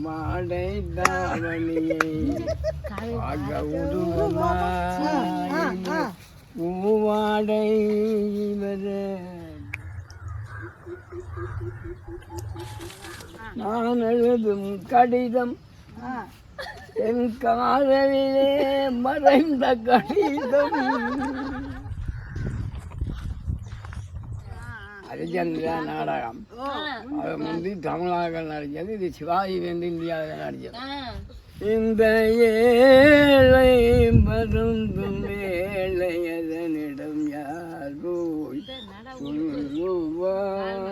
மாடை தாவணியை பூவாடை நான் எழுதும் கடிதம் என் காதலிலே மறைந்த கடிதம். ஹரிச்சந்திரா நாடகம் அது முந்தி தமிழாக நடிச்சது. இது சிவாஜி வந்து இந்தியாவில் நடிச்சது. இந்த ஏழை மருந்தும் வேலை அதனிடம் யார் போய் சொல்லுவார்.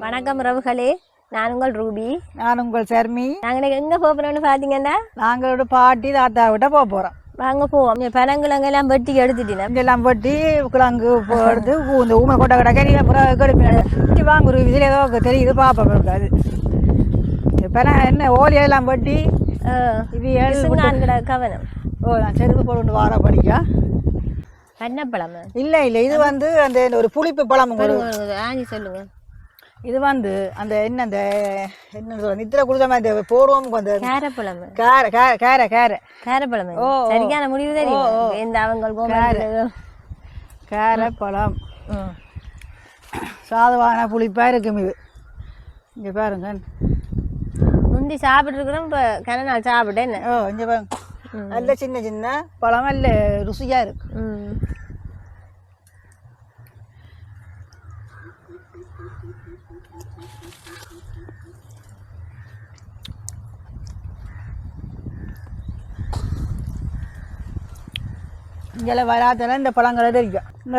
வணக்கம் ரவுகளே, நான் உங்கள் ரூபி. நான் உங்கள் சர்மி. நாங்கள் எங்கே போகிறோம்னு பார்த்தீங்கன்னா நாங்களோட பாட்டி தாத்தா விட்ட போகிறோம். வாங்க போவோம். பனங்கிழங்கெல்லாம் வெட்டி எடுத்துட்டேன். இதெல்லாம் வெட்டி கிழங்கு போடுறது இந்த ஊமை கொட்டை கிடக்க நீங்கள் அப்புறம் கெடுப்பீங்க. வாங்க ஒரு இதில் ஏதோ தெரியுது பார்ப்போம். இருக்காது இப்போ என்ன ஓலியெல்லாம் வெட்டி இது கவனம். ஓ நான் செருப்பு போட்டு வார படிக்கா பன்னப்பழம் இல்லை இல்லை, இது வந்து அந்த ஒரு புளிப்பு பழம் சொல்லுங்க. இது வந்து அந்த என்ன அந்த என்ன சொல்ல நித்திர குடிச்ச மாதிரி போடுவோம். அந்த கேரப்பழம் கேரப்பழம் சரியான முடிவு தெரியும். இந்த அவங்க கேரப்பழம் சாதவான புளிப்பா இருக்கும். இது இங்க பாருங்க, முந்தி சாப்பிட்டு இருக்கிறோம். இப்போ கன நாள் சாப்பிட்டேன். இங்க பாருங்க, நல்ல சின்ன சின்ன பழம், நல்ல ருசியா இருக்கு. இங்கெல்லாம் வராதெல்லாம் இந்த பழங்களை தெரியும். இந்த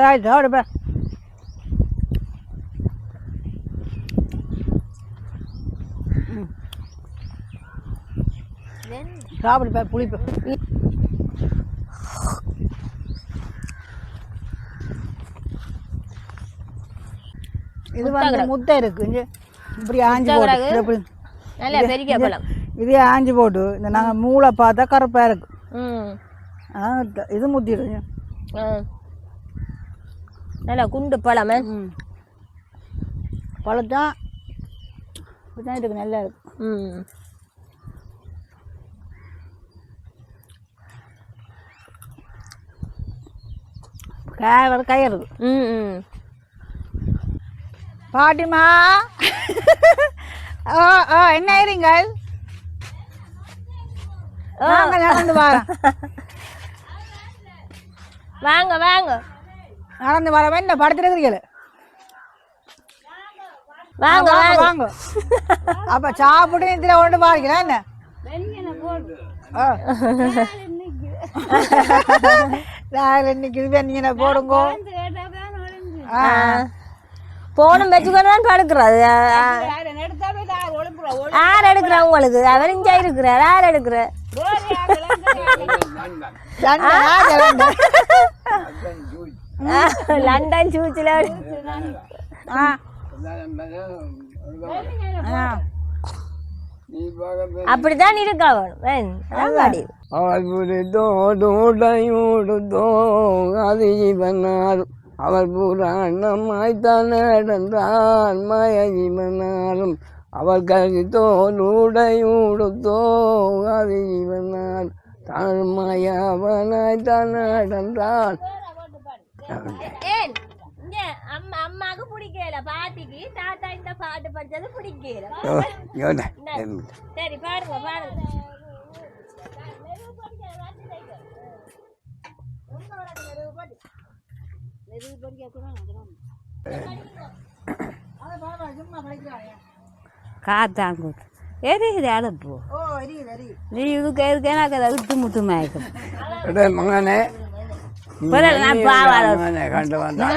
சாப்பிடுப்பா புளிப்பு. இது வந்து முட்டை இருக்கு. இப்படி ஆஞ்சி போட்டு இதே ஆஞ்சி போட்டு இந்த நாங்கள் மூளை பார்த்தா கருப்பா இருக்கு. இது முத்திடுங்க நல்லா குண்டு பழமே. பழத்தான் இருக்கு, நல்லா இருக்கு. கயிறு பாட்டிமா என்ன ஆயிருங்கள்? நடந்து வாங்க வாங்க நடந்து வர என்ன படுத்துருக்கிறீங்களே? வாங்க வாங்க. அப்ப சாப்பிட்டு இதுல ஒன்று பாருங்களா என்ன? இன்னைக்கு வெண்ணீனை போடுங்க. போனும் வச்சுக்கொண்டு படுக்கிறது. யார் எடுக்கிறா உங்களுக்கு? அவர் இஞ்சா இருக்கிறார். யார் எடுக்கிற? லண்டன் சூச்சில அப்படித்தான் இருக்கா வேணும். அவர் புராணமாய்த்தான் நடந்தான் மயஜீவனாலும் அவர் கருத்தோடுடையுடுத்தோ அது ஜீவனால் தான் மயவனாய்த்தான் நடந்தான். அம்மாக்கு பிடிக்கல, பாட்டிக்கு தாத்தா இந்த பாட்டு படிச்சது பிடிக்கல. சரி பாருங்க பாருங்க. காத்தாங்க எரியுது அடுப்பு. நீ இதுக்கு எதுக்கு எனக்கு அதை விட்டு முட்டு மயக்கம் மகனே கண்டு வந்தான்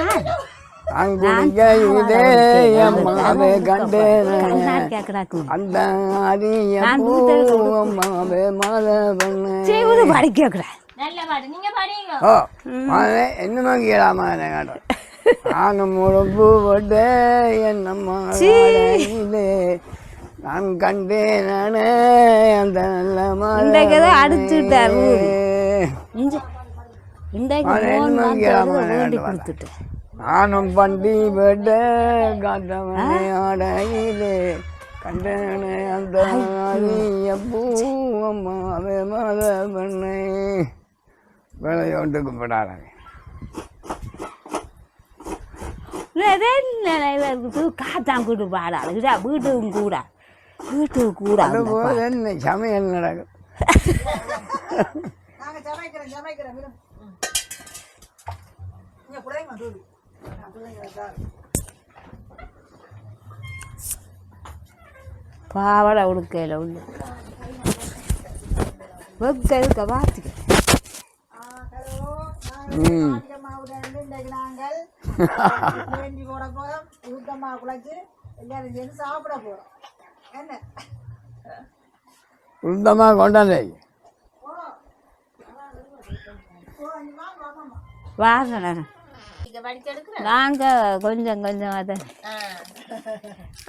என்ன நோக்கிடா நானும் முழப்பு போட்டு என்னம்மா நான் கண்டேன் நானே அந்த நல்ல மாதிரி அடிச்சுட்டாரு. நானும் பண்டி போட்டு காட்டமனையாடையிலே கண்டனே அந்த பூ அம்மாவே மத பண்ணை விளையோண்டுக்கு படாதாங்க. காத்தான் கூட்டு பாடாது வீட்டுக்கும் கூட என்ன சமையல் நடக்கும். பாவடை உடுக்கையில் உள்ள வெக்க இருக்க பார்த்துக்க. சுத்தமாக கொண்டாந்தே வாங்க நாங்க கொஞ்சம் கொஞ்சம் அதை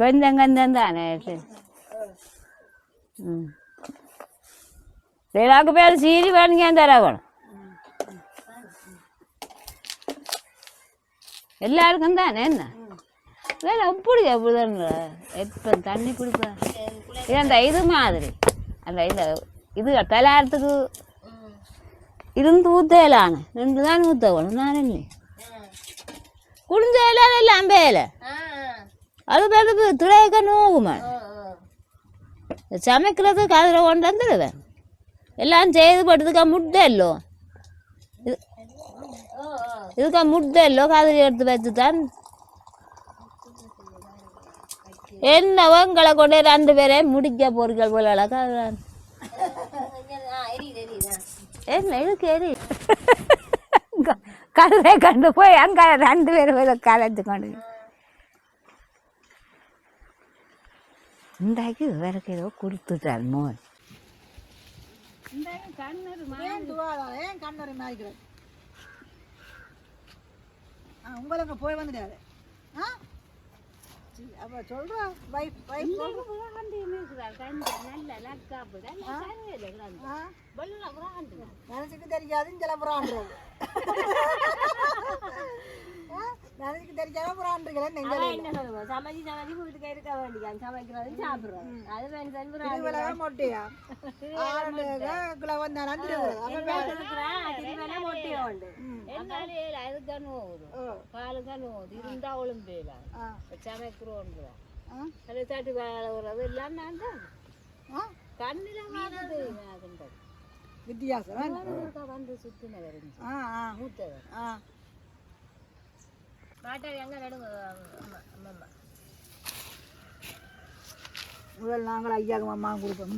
கொஞ்சம் கொஞ்சம் தானே. எல்லாருக்கும் பேர் சீரி வேணுங்க தரணும். எல்லாருக்கும் தானே என்ன வேலை எப்படி எப்படிதான் எப்போ தண்ணி குடிப்பேன். இது அந்த இது மாதிரி அந்த இந்த இது தலாரத்துக்கு இருந்து ஊற்றலான்னு ரெண்டு தான் ஊற்றணும். நான் என்ன குடிஞ்ச இலையில இல்லை அம்பையில அது பிறகு துளைக்க நோகுமா சமைக்கிறதுக்கு அதில் கொண்டு வந்துடுவேன். எல்லாம் செய்து பட்டதுக்கா முட்டை இல்லோ இதுக்கா முட்டை இல்லோ கதிரி எடுத்து வச்சு தான் என்ன உங்களை கொண்டு 2 பேரையும் முடிக்க பொருட்கள் போல என்ன இதுக்கு எரி கதை கண்டு போய் அங்கே 2 பேரும் போய் கலைஞ்சு கொண்டு இன்றைக்கு வேறக்கு ஏதோ கொடுத்துட்டார் மோன். உங்களுக்கு போய் வந்துட்டாரு. அப்போ சொல்றா மனசுக்கு தெரியாது ஜலபுறான்றது மனசுக்கு தெரியாத புறான்றுகளை சமைச்சு சமைச்சு வீட்டுக்கு இருக்க வேண்டிய சமைக்கிறது சாப்பிடுறோம் அது மொட்டையா கிலோ வந்தாலும் மொட்டையா உண்டு. அதுக்கான பாலுக்கான இருந்தா ஒழும்பேல சமைக்கிறோம் தட்டி வளர்றது எல்லாம் நான் தான் கண்ணில் வித்தியாசம் வந்து சுத்தினவர் மூத்தவர் முதல் நாங்கள் ஐயாவுக்கு அம்மா கொடுப்போம்.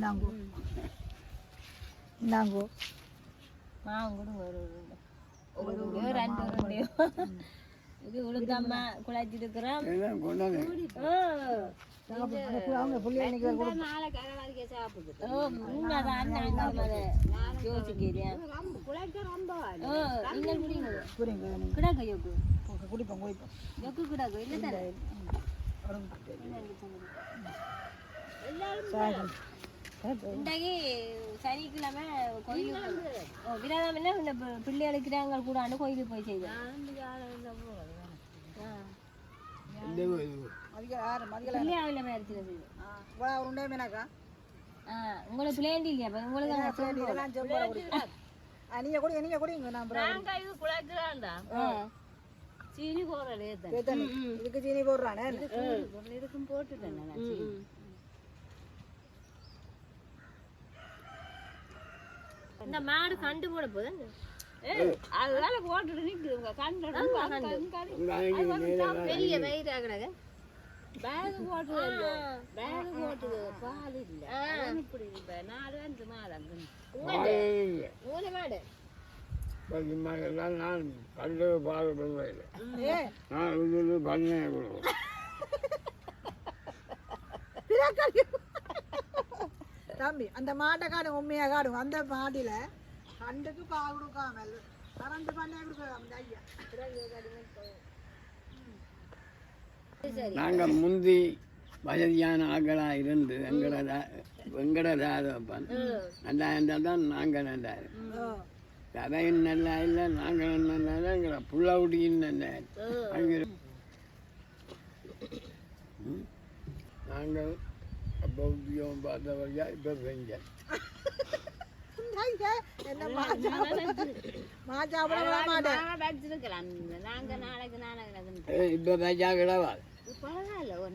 இன்னாங்கோ இது உளுத்தம்மா குழச்சிட்டு இருக்கிறோம். அவங்க புள்ளிய குடிப்போம் இன்றைக்கு சனிக்கிழமை கோயிலுக்கு விரதம் இந்த பிள்ளை அழைக்கிறாங்க கூட கோயிலுக்கு போய் செய்தேன். உங்களுக்கு பிள்ளைண்டி இல்லையா உங்களுக்கு நீங்க கூட நீங்க கூட சீனி போடுறே இதுக்கு சீனி போடுறானே இதுக்கும் போட்டுட்டேன். இந்த மாடு கண்டு போட போது அதனால போட்டுட்டு நிற்குதுங்க கண்டு பெரிய வயிறா கிடக்கு. பேகு போட்டுது பேகு போட்டுது பால் இல்லை இப்படி 4-5 மாதம் மூணு மாடு நான் கண்டு பாடுபடுவேன். நான் இது பண்ண தம்பி அந்த மாட்டை காடும் உண்மையா காடும் அந்த மாடியில கண்டுக்கு பால் கொடுக்காம கரண்ட் பண்ணே கொடுக்க ஐயா. நாங்கள் முந்தி வசதியான ஆக்களாக இருந்து வெங்கடராதப்பன் நல்லா இருந்தால் தான் நாங்கள் நல்லா கதையும் நல்லா இல்லை நாங்களும் நல்லா இல்லை எங்களை புள்ள குட்டியும் நல்லா அங்கே நாங்கள் அப்போ உத்தியோகம் பார்த்தவரையா இப்போ செஞ்சேன். என்ன மாச்சாப்பிட விட மாட்டேன். நாங்க நாளைக்கு இப்போ பைசா கிடவா பரவாயில்ல ஒரு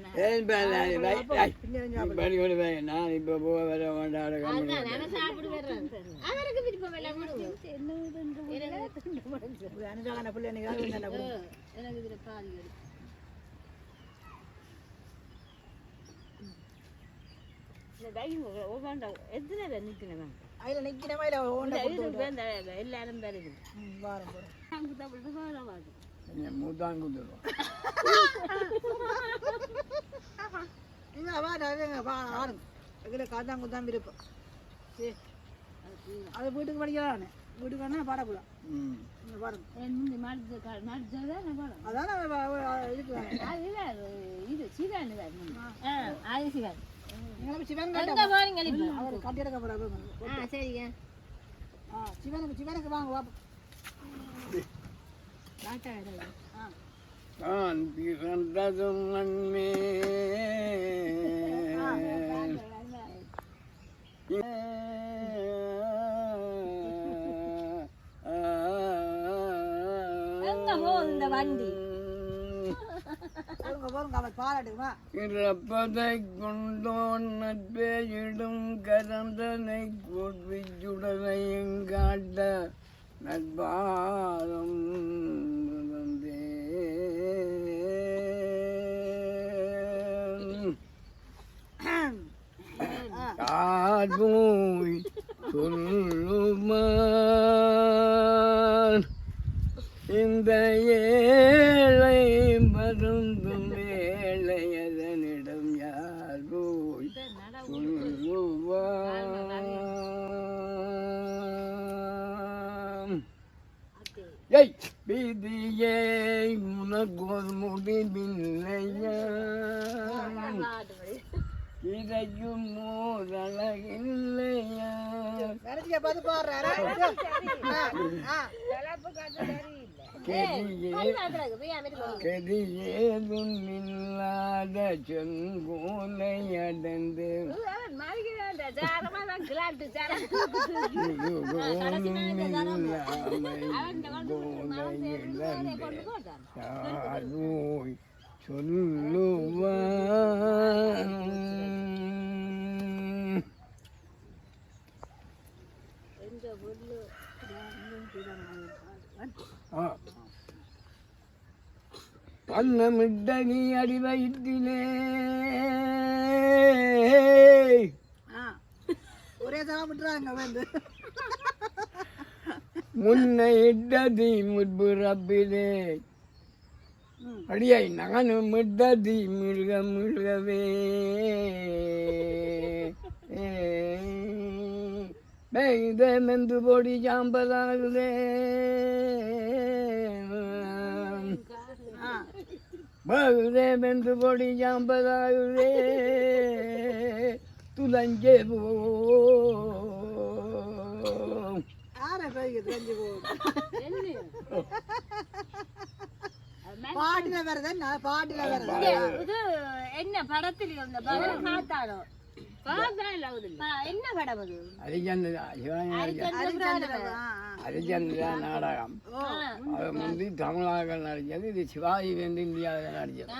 நாள் நான் இப்போ போக வர வேண்டாம். சாப்பிடு வர்றேன் அவருக்கு விருப்பம் எல்லாம் அனுஜான பிள்ளை எனக்கு இதுல பாதி எத்தனை பேர் நிற்கணும் அதில் நிற்கிறமா இல்லை எல்லாரும் வருது வாரம் போகிறோம். மூத்தாங்குதுருவோம். ஆடுங்க எங்களுக்கு காத்தாங்க குத்தாம இருப்போம். சரி அது வீட்டுக்கு படிக்கிறானே வீட்டுக்கு வேணா பாடக்கூடாது. பாருங்க அதான் இது சிவன் சிவன் அவர் கட்டி எடுக்கப்படாது. சரிங்க சிவனுக்கு வாங்க வாப்போம். நான் பிறந்ததும் மண்மே வண்டி இறப்பதை கொண்டோன் நட்பேயிடும் கரந்தனை கூட்விச்சுடனை எங்காட்ட நட்பாதம் காதூய் சொல்லுமான் இந்த ஏழை மருந்தும் ஏழையதனிடம் யார் போய் சொல்லுவான். ஏய் விதியே உனக்கொரு முடிவில்லையா இதையும் மோதலகில்லையா கதியேதும் இல்லாத செங்கோலை அடைந்து சொல்லுவான். பன்னமிட்ட நீ அடி வயிற்றிலே ஒரே சாப்பிட்றாங்க வந்து முன்னை இட்டதி முற்புறப்பிலே அடியாய் நானும் இட்டதி மிருக மிருகவே இதே மெந்து பொடி சாம்பலாகுதே பகுதே மெந்து பொடி சாம்பலாகுதே துலஞ்சே போ பாட்டுல வருது பாட்டுல வருது. என்ன படத்தில் இருந்த படம் காத்தாலும் என்ன படம் அது? ஹரிச்சந்திரா நாடகம். அது முந்தி தமிழாக நடிச்சது. இது சிவாஜி வந்து இந்தியாவில் நடிச்சது.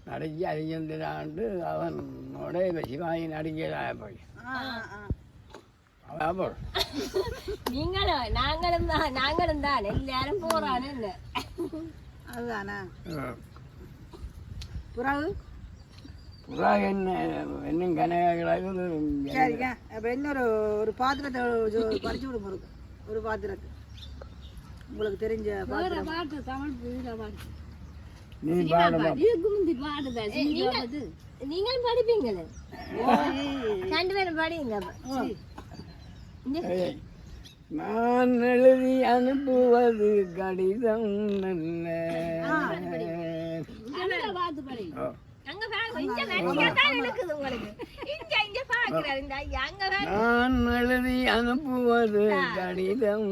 நடிச்சு ஹரிச்சந்திராண்டு அவனோட இப்போ சிவாஜி நடிக்கிறதாக போய் நீங்களும் நாங்களும் தான் எல்லாரும் போறான்னு இல்லை அதுதானே. பிறகு புறா என்னும் கனகாக சரிங்க. அப்போ இன்னொரு ஒரு பாத்திரத்தை பறிச்சு விடுங்க. ஒரு பாத்திரத்தை உங்களுக்கு தெரிஞ்ச பாட்டு தமிழ் நீ பாடுவா. நீங்களும் படிப்பீங்களே ரெண்டு பேரும் படிங்க. நான் எழுதி அனுப்புவது கடிதம் நல்ல நான் எழுதி அனுப்புவது கடிதம்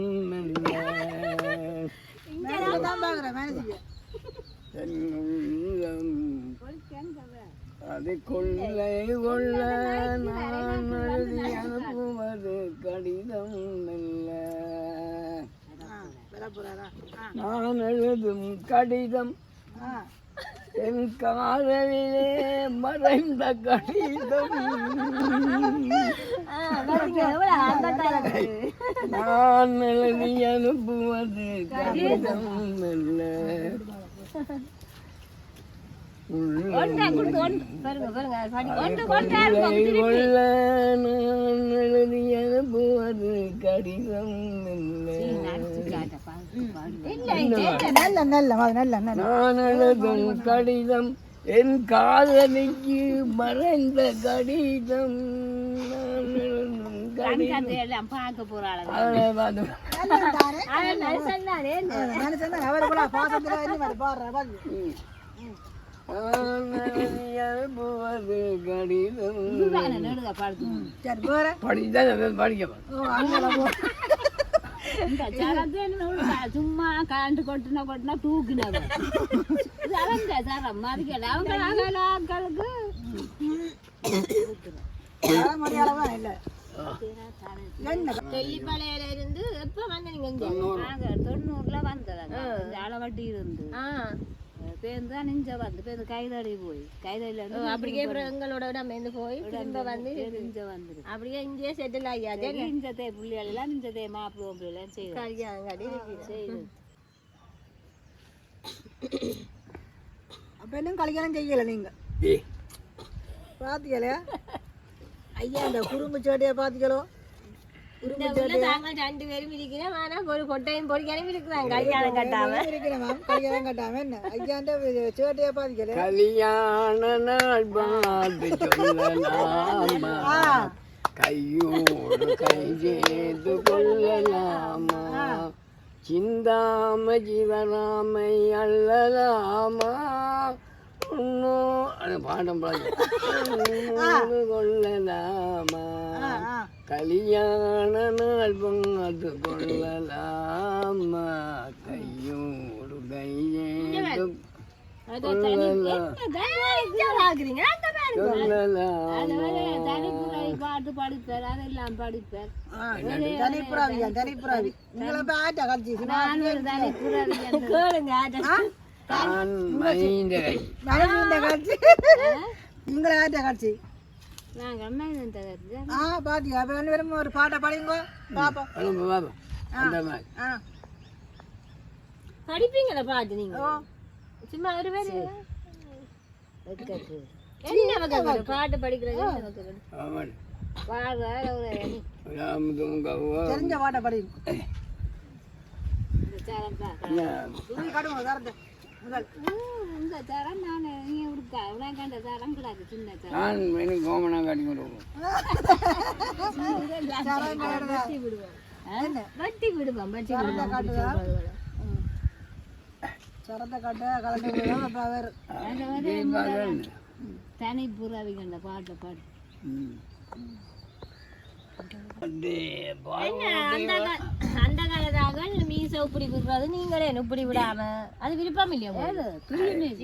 அது கொள்ளை கொள்ள நான் எழுதி அனுப்புவது கடிதம் இல்ல. நான் எழுதும் கடிதம் என் காதலிலே மறைந்த கடிதம். நான் எழுதி அனுப்புவது கடிதம் இல்ல. எழுதியது கடிதம் நான் எழுதும் கடிதம் என் காதலிக்கு மறைந்த கடிதம். எல்லாம் பார்க்க போறாள். சும்மா கரண்ட் கொட்டினா கொட்டினா தூக்கினது தெல்லிப்பாளையில இருந்து எப்ப வந்து நீங்க 90ல வந்ததாங்க. அளவட்டி இருந்து பேருந்து நெஞ்ச வந்து பேருந்து கைதடி போய் கைதடியில அப்படியே எங்களோட நம்ம போய் திரும்ப வந்து நெஞ்ச வந்துரு அப்படியே இங்கேயே செட்டில் ஆகியாச்சு. நெஞ்சதே புள்ளிகள் எல்லாம் நெஞ்சதே மாப்பிள்ளை எல்லாம் செய்யுது. அப்ப இன்னும் கல்யாணம் செய்யல நீங்க பாத்தீங்களா? ஐயா இந்த குறும்பு சேட்டையை பாத்தீங்களோ? ரெண்டு பேரும் இருக்கிறேன். ஆனா ஒரு கொட்டையும் பொடிக்காനും இருக்கிறாங்க கல்யாணம் கட்டாம கல்யாணம் கட்டாம என்ன ஐயாண்ட சேட்டையை பாத்தீங்களா? கல்யாண நாள் பார்த்து சொல்லலாமா, கையோடு கை சேர்த்து கொள்ளலாமா, சிந்தாம ஜீவராமை அல்லலாமா, பாடம் கொள்ளலாமா, கல்யாண நாள் பொங்கது கொள்ளலாமா, கையோடு கையேந்து பாட்டு படிப்பார் அதெல்லாம் படிப்பார். ஒரு பாட்டை படிங்க படிப்பீங்களா பாட்டு நீங்க? சும்மா ஒரு பேரு பாட்டு படிக்கிறது தெரிஞ்ச பாட்டை படி. வட்டி விடுவோம் சரத்தை காட்ட கலந்து தனி புறாவிங்க பாட்டை பாடு. அந்த காலத்தாக மீச இப்படி விடுறது நீங்களே இப்படி விடாம அது விருப்பம் இல்லையா?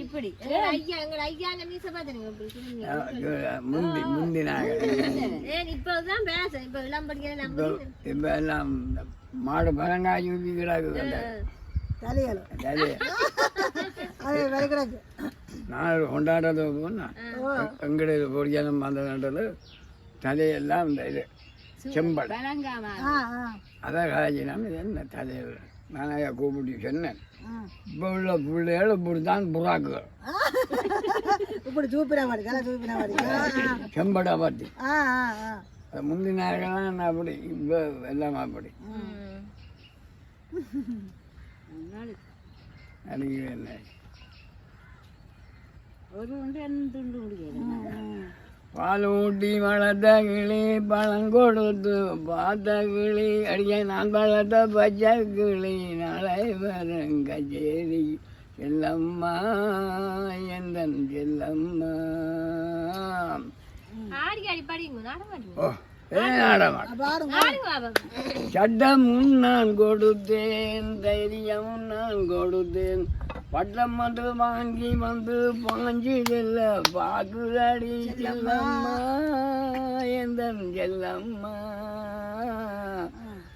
இப்படி ஐயா எங்க ஐயா மீச பாத்துறீங்க இப்பதான் பேச இப்ப எல்லாம் படிக்கிற இப்ப எல்லாம் மாடு பழங்காய் நான் கொண்டாடுறது போனா எங்கட பொடியானம் அந்த நாட்டில் தலையெல்லாம் இந்த இது செம்பல் அதான் காய்ச்சினாம என்ன தலையில் நானாக கூப்பிட்டு சொன்னேன். இப்போ உள்ள பிள்ளைகள் இப்படித்தான் புறாக்குகள் இப்படி சூப்பினா மாடி தலை சூப்பினா மாடி செம்படா பார்த்து முந்தினார்கள்லாம் அப்படி இப்போ எல்லாம் அப்படி என்ன ஒரு துண்டு பால் ஊட்டி வளர்த்த கிளி பழம் கொடுத்து பார்த்த கிளி அடிக்க நான் வளர்த்த பச்சை கிளி நாளை வரும் கச்சேரி செல்லம்மா எந்த செல்லம்மா. சட்டமும் நான் கொடுத்தேன், தைரியமும் நான் கொடுத்தேன், பட்டம் வந்து வாங்கி வந்து பாஞ்சு செல்ல பாக்குறாடி செல்லம்மா எந்த செல்லம்மா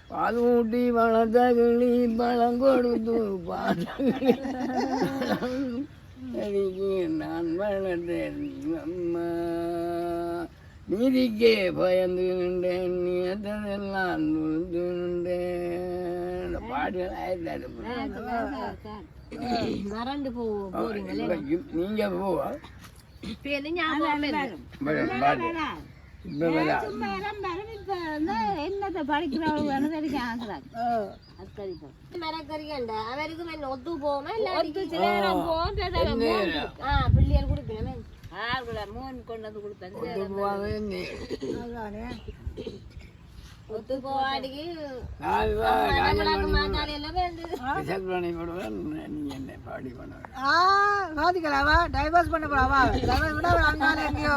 பால் ஊட்டி வளர்த்த கிளி பழம் கொடுத்து பாட்டு நான் வளர்ந்தேன் அம்மா நீதிக்கே பயந்து நின்றேன் நீத்ததெல்லாம் நுழைந்து நின்றேன் பாட்டு மறந்து போறீங்களே நீங்க போவா என்னத்தை படிக்கிறவங்க தெரியும் ஆசைறாங்க அவருக்கு ஒத்து போவோமா பிள்ளைகள் கொடுப்பேன் மூணு கொண்டு வந்து கொடுப்பேன் ஒத்து போவாடிக்கு பாடி பண்ண சாதிக்கலாவா டைவர்ஸ் பண்ண போறாவா விட அங்கால எங்கேயோ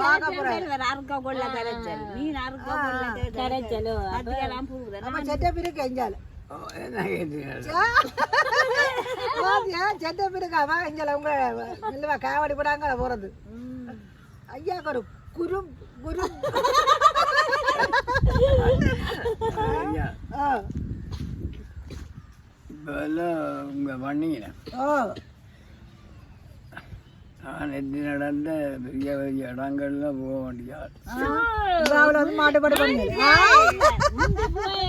பார்க்க போறேன் அறுக்க கொள்ள கரைச்சல் மீன் அறுக்க கொள்ள கரைச்சலோ அதெல்லாம் பூங்குது நம்ம செட்டப் இருக்கு எங்கால செட்டப் இருக்காவா எங்கால உங்க இல்லவா காவடி போடாங்க போறது ஐயா ஒரு குரும் குரும் இப்பெல்லாம் உங்க பண்ணீங்க நான் எது நடந்த பெரிய பெரிய இடங்கள்ல போக வேண்டிய மாட்டுப்பாடு பண்ணி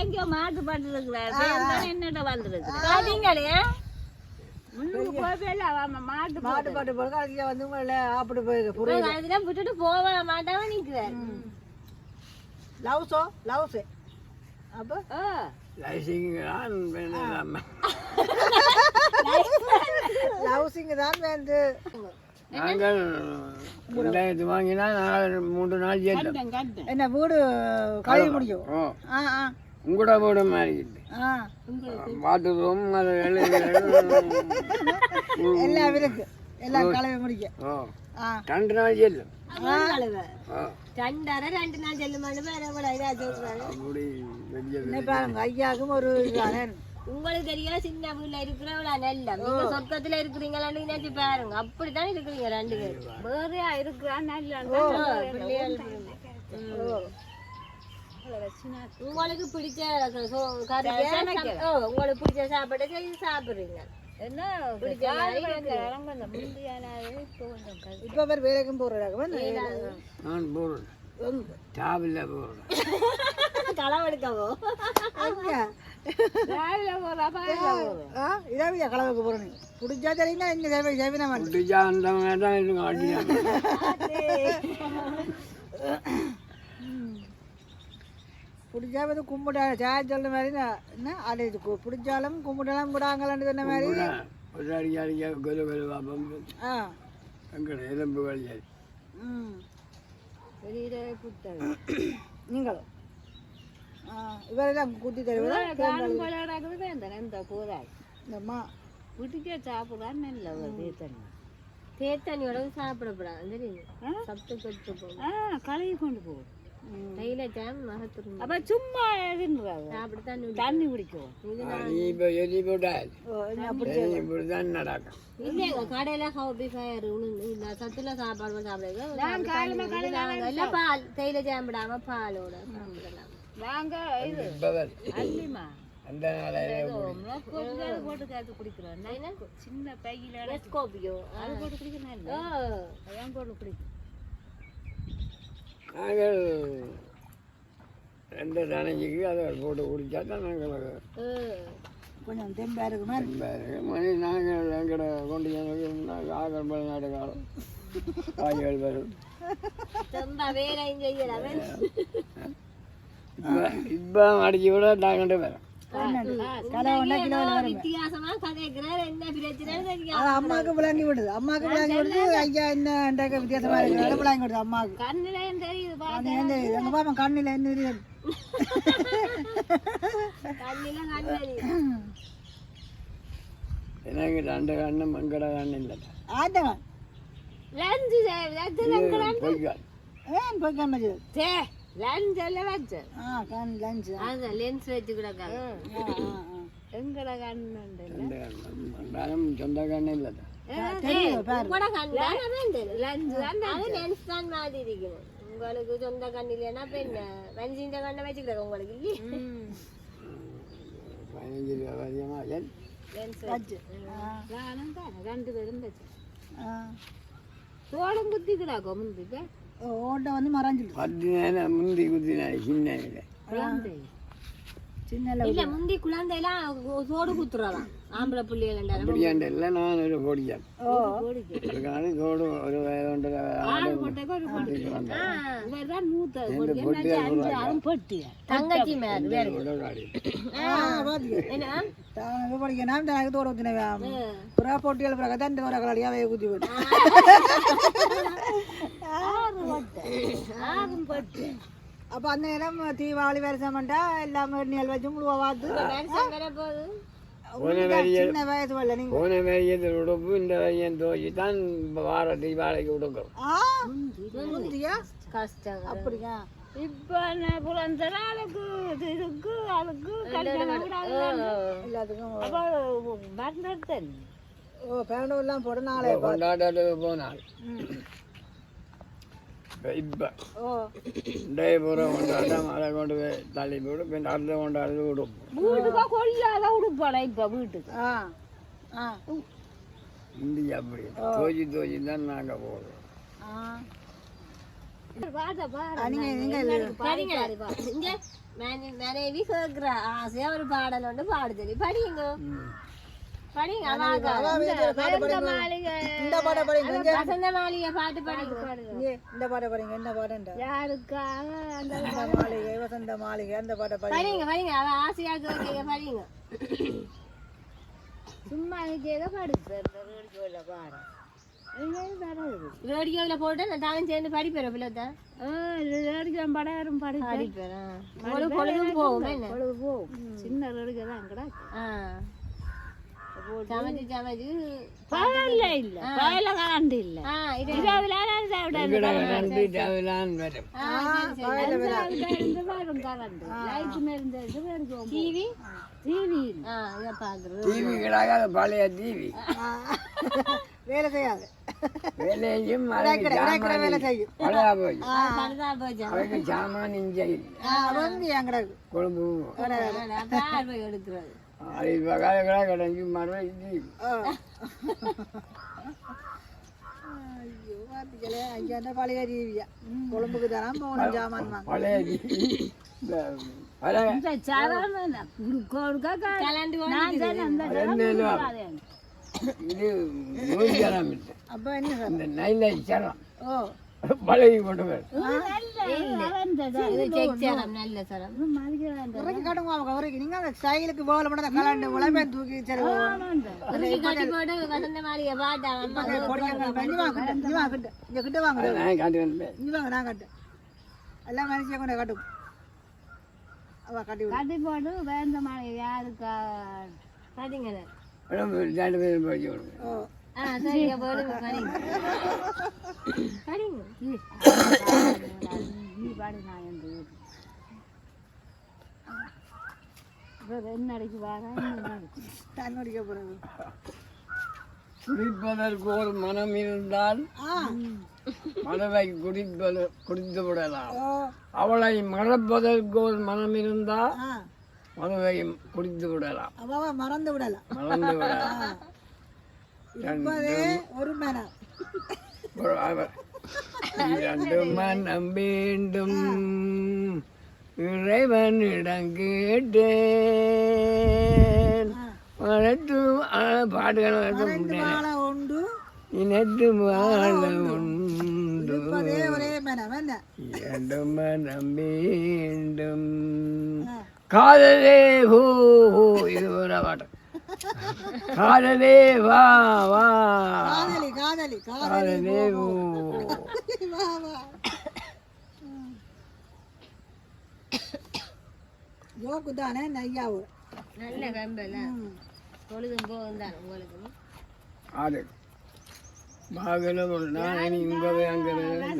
எங்கேயோ மாட்டுப்பாட்டு இருக்கிறாரு என்னட்ட வந்துருக்குறீங்களே மாட்டுப்பாட்டு போடுங்க அதுல வந்து உங்களை ஆப்பிட்டு போயிருக்கு அதெல்லாம் விட்டுட்டு போக மாட்டாம நிக்கிறேன் லவ்ஸோ லவ்ஸ் அப்போ லவ்ஸிங் தான் வந்து நாங்கள் 2000 வாங்கினா 3 நாள் சேர்த்தோம். என்ன வீடு கழுவி முடியும் உங்களோட வீடு மாதிரி பாத்ரூம் அது எல்லாம் இருக்கு எல்லாம் கழுவி முடிக்க 2 நாள் செல்லும். 2 நாள் செல்லுமான்னு பாருங்க ஐயாவுக்கும் ஒரு உங்களுக்கு தெரியும் சின்ன வீட்டுல இருக்கிறவளா நல்ல நீங்க சொர்க்கத்துல இருக்கிறீங்களான்னு நினைச்சு பாருங்க அப்படித்தான் இருக்கிறீங்க 2 பேரும் வேறையா இருக்கிறா நல்ல உங்களுக்கு பிடிச்ச உங்களுக்கு பிடிச்ச சாப்பாடு செய்து சாப்பிடுறீங்க என்ன இப்ப பேர் வேலைக்கும் போறாங்க நான் போறேன் சாப்பிடல போறேன் களவெடுக்கவோ இதாவியா களவுக்கு போறேன் பிடிச்சா தெரியுங்க இங்க சேவை சேவினா பிடிச்சா அந்த மாதிரி தான் இருக்கும் ஆட்டியாங்க பிடிச்சா வந்து கும்பிட்டா சாய சொல்ற மாதிரி என்ன அது பிடிச்சாலும் கும்பிட்டாலும் விடாங்களான்னு சொன்ன மாதிரி ஒரு அடிக்க அடிக்க கொலு கொலு பாப்பம் அங்கே எலும்பு வழியாது நீங்களும் இவரெல்லாம் குத்தி தருவதா இந்தம்மா வீட்டுக்கே சாப்பிடான்னு இல்லை தேத்தண்ணி தேத்தண்ணியோட சாப்பிடப்படாது தெரியும் சத்து கட்டு போகும் கழுவி கொண்டு போகும் கையில ஜாம் மகத்துரும் அப்ப சும்மா அப்படித்தான் தண்ணி குடிக்கும் இப்போ எழுதி போட்டால் இப்படிதான் நடக்கும் இல்லைங்க கடையில ஹாபி ஃபயர் உளுந்து சத்துல சாப்பாடு சாப்பிடுங்க பால் தேயில ஜாம்பிடாம பாலோட சாப்பிடலாம் வாங்க இது அல்லிமா அந்த போட்டு காத்து குடிக்கிறோம் சின்ன பையில கோபியோ அது போட்டு குடிக்கிறேன் அதான் போட்டு குடிக்கும் நாங்கள் 2 தடவைக்கு அதை போட்டு குடித்தா தான் நாங்கள் கொஞ்சம் தெம்பா இருக்குமா மணி நாங்கள் எங்கட கொண்டு நாங்கள் ஆகல் நாடு காலம் காய்கள் வரும் இப்போ அடிச்சு விட நாங்கள் வரோம் அம்மாவுக்கு விளங்கி விடுது ஐயா என்ன வித்தியாசமா இருக்கு விளங்கி விடுது அம்மாவுக்கு எங்க பாப்பா கண்ணில என்ன தெரியுது எனக்கு 2 கண்ணும் மங்கட கண்ணு இல்லை ஆட்டவன் ஏன் போய்க்காம லஞ்ச் எல்லாம் வச்சு கண் லஞ்ச் அதான் லென்ஸ் வச்சு கிடக்காங்க எங்கட கண்ணு நானும் சொந்த கண்ணு இல்லை உங்களோட கண் லஞ்ச் அது லென்ஸ் தான் மாதிரி இருக்கணும் உங்களுக்கு சொந்த கண் இல்லைன்னா இப்ப என்ன வஞ்சின்ற கண்ணை வச்சுக்கிட்டாங்க உங்களுக்கு இல்லையே 15 ரூபா அதிகமாக லென்ஸ் நானும் தான் 2 பேரும் வச்சு தோடம் குத்தி கிடாக்கோ முந்திக்க ஓட்ட வந்து மறைஞ்சிடும் 10 நேரம் முந்தி குத்தினா சின்ன சின்ன இல்ல முந்தி குழந்தைலாம் சோடு குத்துறலாம் ஆம்பளை புள்ளிகள் அப்படியாண்டு இல்லை நான் ஒரு பொடியான் அதுக்கான தோடு ஒரு வயது தங்கச்சி மேல படிக்கணும் எனக்கு தோட ஊற்றினேன் புறா போட்டிகள் பிறகு தான் இந்த ஒரு கலடியாக குத்தி போட்டு அப்போ அந்த நேரம் தீபாவளி வருஷம் பண்ணா எல்லாமே எண்ணெய் வச்சு முழுவா பார்த்து சின்ன வயசு வரல நீங்க போன வரியத்தில் உடுப்பு இந்த வரியம் தோச்சி தான் வார தீபாவளிக்கு உடுக்கும் கஷ்டம் அப்படியா இப்ப புலந்த நாளுக்கு இதுக்கு அதுக்கு எல்லாத்துக்கும் மறந்துட்டேன் ஓ பேண்டும் எல்லாம் போட நாளே கொண்டாட்டத்துக்கு போனால் இப்போ பூரம் கொண்டாட்டம் அதை கொண்டு போய் தள்ளி போட்டு பின் அடுத்த கொண்டாடுறது உடுப்போம் வீட்டுக்கா கொள்ளாத உடுப்பாடா இப்ப வீட்டுக்கு இந்தியா அப்படி தோச்சி தான் நாங்கள் போடுறோம் மனைவி கேக்குற ஆசையா ஒரு பாடல் ஒன்று பாடு சொல்லி படிங்க படிங்க வசந்த மாளிகை பாட்டு படிங்க இந்த பாட்டை படிங்க என்ன பாட்டு யாருக்காக அந்த மாளிகை வசந்த மாளிகை அந்த பாட்டை படிங்க படிங்க அவ ஆசையா கேட்க படிங்க சும்மா ஏதோ படிப்பேன் பாட ரேடியோவில் போட்டு நான் தானும் சேர்ந்து படிப்பேன் பிள்ளைதான் ரேடியோ படம் படிப்பேன் பொழுதும் போகும் பொழுது போகும் சின்ன ரேடியோ தான் கிடக்கு சமைச்சு சமைச்சு பகல்ல இல்ல பகல்ல கரண்ட் இல்ல டிவி டிவி டிவி கிடாத பழைய டிவி வேலை செய்யாது வேலையும் வேலை செய்யும் பழையா போய் பழுதா போச்சு அதுக்கு சாமான் இஞ்சை கிடக்கு கொழும்பு போய் எடுக்கிறது அது இப்போ காலக்கெல்லாம் கிடஞ்சி மறுபடி டிவி ஐயோ பார்த்துக்கல ஐயா அந்த பழைய டிவியா கொழும்புக்கு தானே போகணும் சாமான் வாங்க பழைய டிவி இது நூறுஜனம் இல்லை அப்போ என்ன சார் இந்த நைலை சரம் ஓ பழகி கொண்டு போய் உரைக்கு காட்டுங்க அவங்க உரைக்கு நீங்க அந்த ஸ்டைலுக்கு போகல மட்டும் அந்த கலாண்டு உழைப்பை தூக்கி சரி இங்க கிட்ட வாங்க நான் காட்டி வந்தேன் இங்க வாங்க நான் காட்டு எல்லாம் மனுஷியா கொண்டு காட்டும் அவ காட்டி கட்டி போட்டு வேந்த மாளிகை யாருக்கா பாத்தீங்க 2 பேரும் போய் விடுவேன் ஓ சரிங்க போடுங்க படிங்க படிங்க நீ பாடு நான் என்று என்ன அடிக்கு வாங்க தன்னுடைய பிறகு குடிப்பதற்கு ஒரு மனம் இருந்தால் மனதை குடித்து விடலாம் அவளை மறப்பதற்கு ஒரு மனம் இருந்தால் மனதை குடித்து விடலாம் அவ மறந்து விடலாம் மறந்து விடலாம் ஒரு மனம் 2 மனம் வேண்டும் இறைவனிடம் கேட்டேன் பாட்டுகள் உண்டு இனத்து வாழ உண்டு ஒரே மனம் என்ன 2 மனம் வேண்டும் காதலே ஹோ இது ஒரு பாட்டு காதலே வா வா காதலி காதலி காதலே ஓ வா வா ஜோக்கு தானே நையாவு நல்ல கம்பல பொழுதும் போகும் தான் உங்களுக்கு ஆடு மகளம் நான் இங்கே போய் அங்கே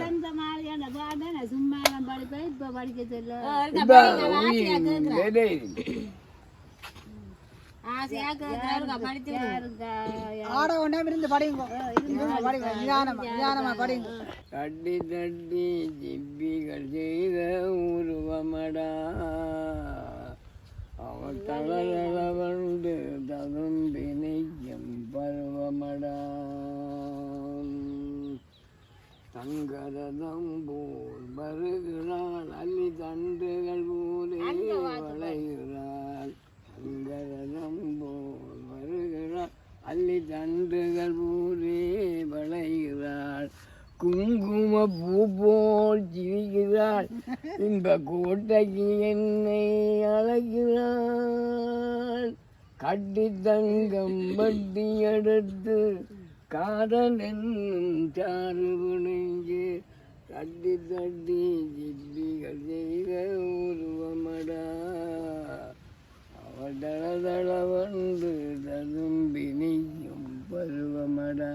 அந்த மாதிரியான பாட்டு நான் சும்மா நான் படிப்பேன் இப்போ படிக்க தெரியல ஆட ஒன்றே இருந்து படிங்க நிதானமா படிங்க தட்டி தட்டி ஜிப்பிகள் செய்த உருவமடா அவள் தளரளவண்டு ததும்பினையும் பருவமடா தங்கரதம் போல் வருகிறாள் அள்ளி தண்டுகள் போலே வளைகிறாள் தங்கரதம் போல் வருகிறாள் அள்ளி தண்டுகள் போலே வளைகிறாள் குங்கும பூ போல் சிரிக்கிறாள் இன்ப கோட்டைக்கு என்னை அழைக்கிறாள் கட்டி தங்கம் வட்டி எடுத்து காதல் என்னும் சாறு புனைஞ்சு தட்டி தட்டி ஜிப்பிகள் செய்த உருவமடா அவள் தளதளவண்டு ததும்பி நெய்யும் பருவமடா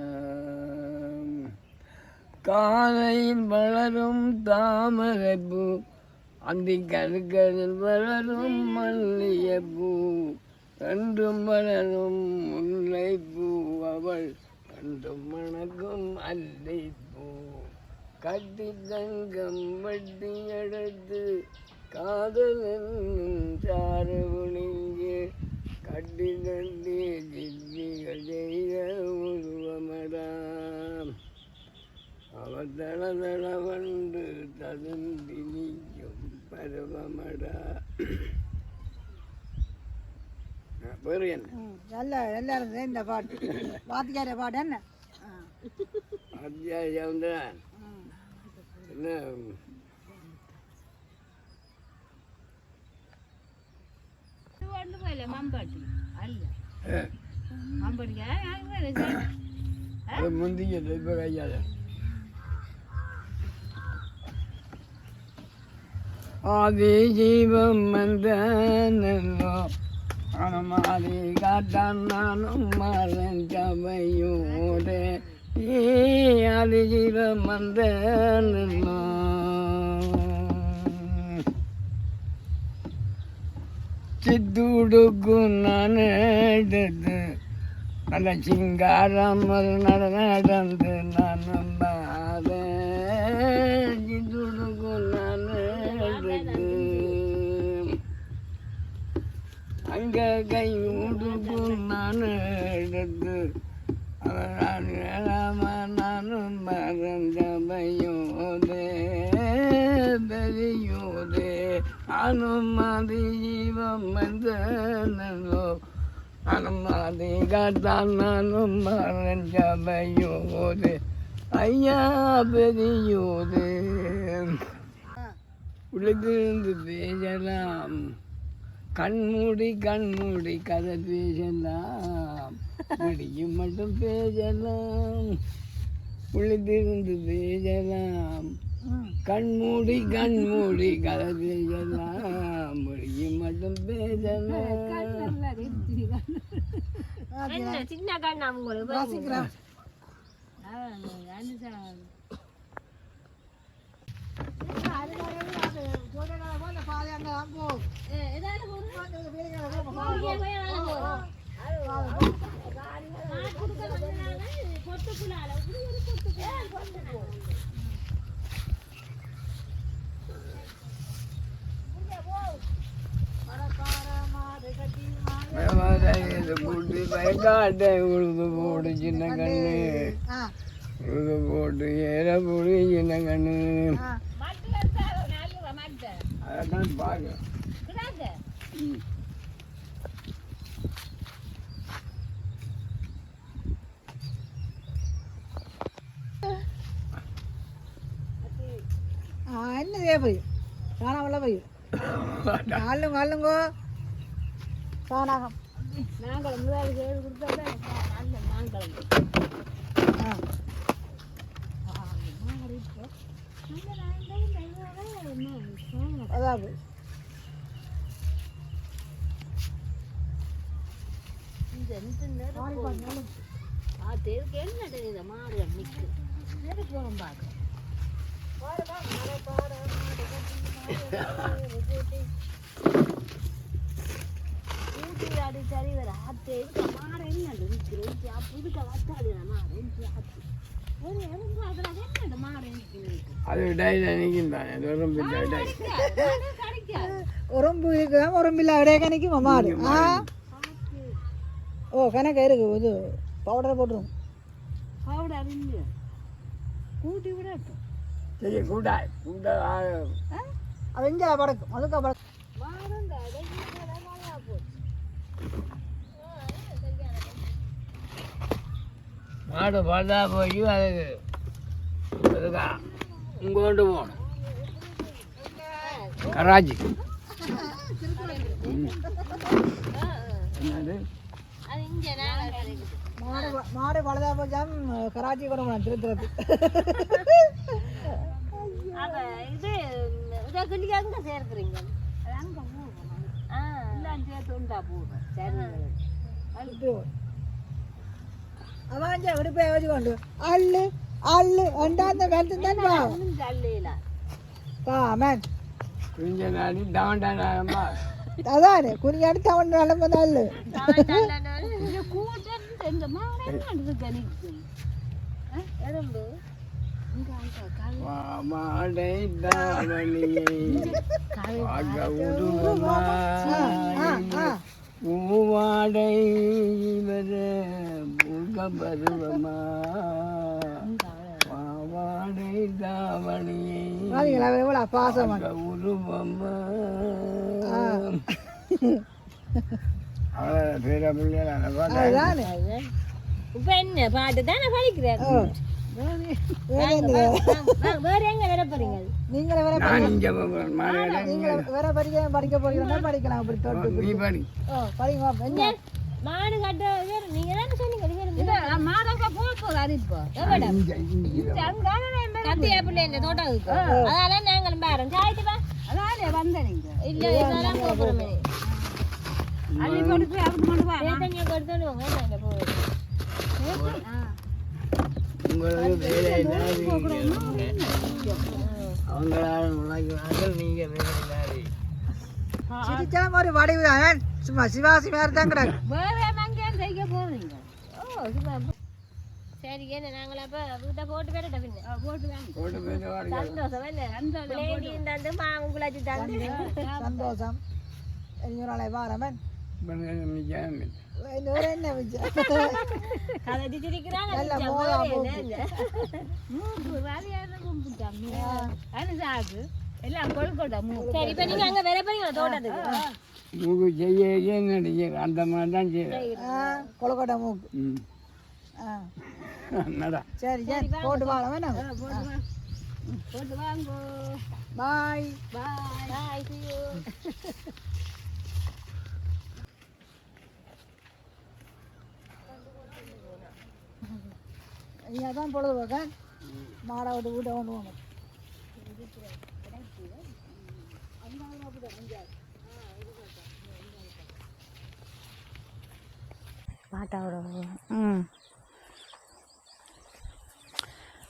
காலையில் வளரும் தாமரைப்பூ அந்தி கருக்கரில் வளரும் மல்லிகைப்பூ ரெண்டும் வளரும் முல்லைப்பூ அவள் ரெண்டும் மணக்கும் அல்லைப்பூ கட்டி தங்கம் வட்டி எடுத்து காதல் என்னும் சாறு புனிஞ்சு கட்டி தட்டி ஜிப்பிகள் செய்த உருவமடாம் அவள் தளதளவண்டு ததும்பி நீயும் பருவமடா பேரு என்ன எல்லாரும் இந்த பாட்டு வாத்தியார பாட்டு என்ன அத்தியாயம் தான் என்ன முந்திங்க இப்போ கையாத ஆதி ஜீவம் வந்தோ அனுமாரி காட்டான் நானும் மாறன் சபையோரே ஆதி ஜீவம் வந்தோ சித்துடுக்கும் நான் எடுத்து நல்ல சிங்காரம் நடந்து நானும் சித்துடுக்கும் நான் எடுத்து அங்க கை உடுக்கும் நான் எடுத்து நானும் மறந்தமையோதே பெரியோதே அனுமதி ஜீவம் வந்தோ அனுமதி காத்தான் நானும் மறந்தமையோதே ஐயா பெரியோதே உலகிருந்து பேசலாம் கண்மூடி கதை பேசலாம் முடியும் மட்டும் பேசலாம் உழுதிருந்து பேசலாம் கண்மூடி கதை பேசலாம் முடியும் மட்டும் பேசலாம் சின்ன கண்ணா உங்களுக்கு போட்டு பயக்காட்டை உழுது போடு சின்ன கண்ணு உழுது போட்டு ஏற போடு சின்ன கண்ணு அதான் பார்க்க என்னதே போய் காணாமல போய் காலுங்கோ காணாகம் நாங்கள் முதல் கேள்வி கொடுத்தா நாங்கள் அதாவது என்ன மாடு நிற்கு போகிறோம் பார்க்க சரி வர ஆத்து மாடு என்ன நிற்கிறேன் புதுக்க வச்சாது மாடு என்ன மாடு அது இடையில நிற்கின்றான் உரம்பு இருக்குதான் உரம்பில்ல அப்படியே கணக்குமா மாடு ஓ கணக்கு இருக்கு இது பவுடர் போட்டுரும் பவுடர் இல்லை கூட்டி விடட்டும் சரி கூட்டா கூட்ட அது இங்கே படக்கும் அதுக்கா படக்கும் மாடு பழுதா போய் அதுக்கா இங்கே கொண்டு போகணும் கராச்சி என்னது மாடு பழுதா போச்சாம் கராச்சி கொண்டு போகணும் திருத்துறது இது இதை கிளியாங்க சேர்க்குறீங்க சேர்த்துண்டா போடுறேன் சரி அவன் விடுப்பை வச்சுக்கொண்டு அள்ளு அள்ளு அண்டாந்த வெள்ளத்து தான் அல்லையில பா மேன் கொஞ்ச நாடி டவண்டாடாமா அதானே குனியாடி தவன் நிலம்பு அள்ளு இந்த மாடு கணிக்கு எறும்பு மாடை தாவணியை பூவாடை பருவமா பாவாடை தாவணியை பாசமாக உருவமா பேர பிள்ளைதானே இப்ப என்ன பாட்டு தானே படிக்கிறேன் வேற எங்க வர போறீங்க நீங்களே வேற படிக்க போறீங்கன்னா படிக்கலாம் அப்படி தொட்டு படிங்க மாடு கட்ட நீங்க தானே சொன்னீங்க மாடங்க போகுது இப்போ கத்தியா பிள்ளை என்ன தோட்டம் அதெல்லாம் நாங்களும் பாருங்க சாய்த்து பா அதாலே வந்த நீங்க இல்ல இதெல்லாம் போறோமே அள்ளி போட்டு அப்படி கொண்டு வா தண்ணியை கொடுத்துட்டு வாங்க நாங்க போறோம் உங்களுக்கு அவங்களால நுழைக்கிறார்கள் நீங்க சிரிச்சா மாதிரி வடிவுதான் சும்மா சிவாசி மாதிரி தான் கிடக்கு வேற எங்கேயும் செய்ய போறீங்க சரி என்ன நாங்கள அப்ப வீட்டை போட்டு வரட்ட பின்ன போட்டு சந்தோஷம் என்ன மாவுங்களாச்சு சந்தோஷம் ஒரு நாளை வாரமன் என்ன எல்லாம் கொள்கொண்டா சரி இப்ப நீங்க அங்க வேற போறீங்க தோட்டத்துக்கு மூக்கு செய்ய அந்த மாதிரி தான் செய்யறேன் கொலக்கோட்டை மூக்கு சரி சரி போட்டு வாங்க வேணாம் போட்டு வாங்க பாய் பாய் பாய் see you ஐயா தான் பொழுதுபோக்க மாடை விட்டு வீட்டை கொண்டு போகணும்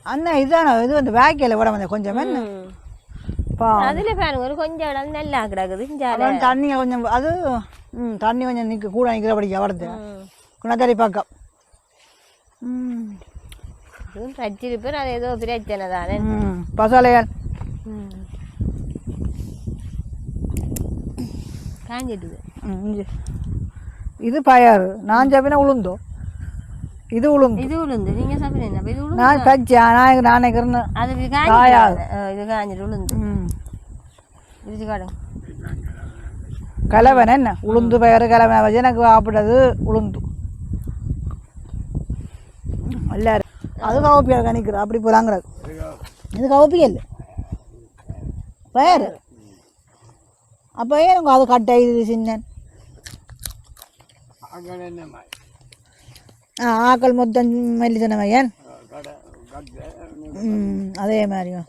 அண்ணா இதுதானே இது வந்து வேக்கையில் விட வந்தேன் கொஞ்சம் அதுல பாருங்க ஒரு கொஞ்சம் இடம் நல்லா கிடக்குது தண்ணி கொஞ்சம் அது தண்ணி கொஞ்சம் நிற்க கூட நிற்கிறபடிக்க வருது குணத்தறி பக்கம் வச்சிருப்பேன் அது ஏதோ பிரச்சனை தானே பசலையால் காஞ்சிட்டுது இது பயறு நான் சாப்பினா உளுந்தோ இது உளுந்து இது உளுந்து நீங்க சாப்பிடுங்க இது உளுந்து நான் பச்சேன் நானே கறந்து அது காயாது இது காஞ்சிட்டு உளுந்து இது காடு கலவன் என்ன உளுந்து பயறு கலவன் வச்சு எனக்கு சாப்பிட்டது உளுந்து எல்லாரும் அது கவப்பியல் கணிக்கிற அப்படி போலாங்கிறது இது கவப்பியல் பயறு அப்போ ஏன் அது கட்டை இது சின்ன ஆக்கள் மொத்தம் மெல்லிசன மையன் அதே மாதிரியா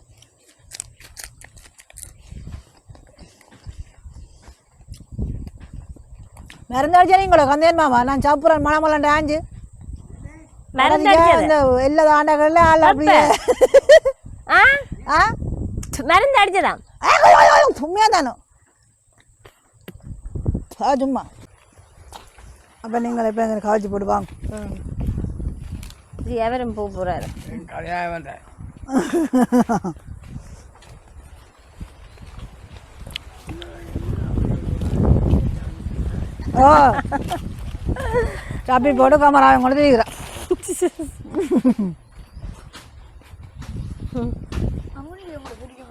மறந்தாச்சா நீங்களோ கந்தேன் மாமா நான் சாப்பிட்றேன் மணமலண்ட ஆஞ்சு மருந்து அடிச்சது இந்த எல்லா தாண்டகள்ல ஆள் அப்படியே ஆ ஆ மருந்து அடிச்சதாம் சும்மையா தானோ சும்மா அப்போ நீங்கள் இப்போ எங்களுக்கு காய்ச்சி போட்டு வாங்க இது எவரும் போக போகிறாரு கடையாக வந்தேன் ஓ சாப்பி போட்டு கமராவை கொண்டு தெரியுறேன்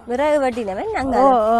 விறகு வட்டினவன் ஓ நாங்கள் ஓ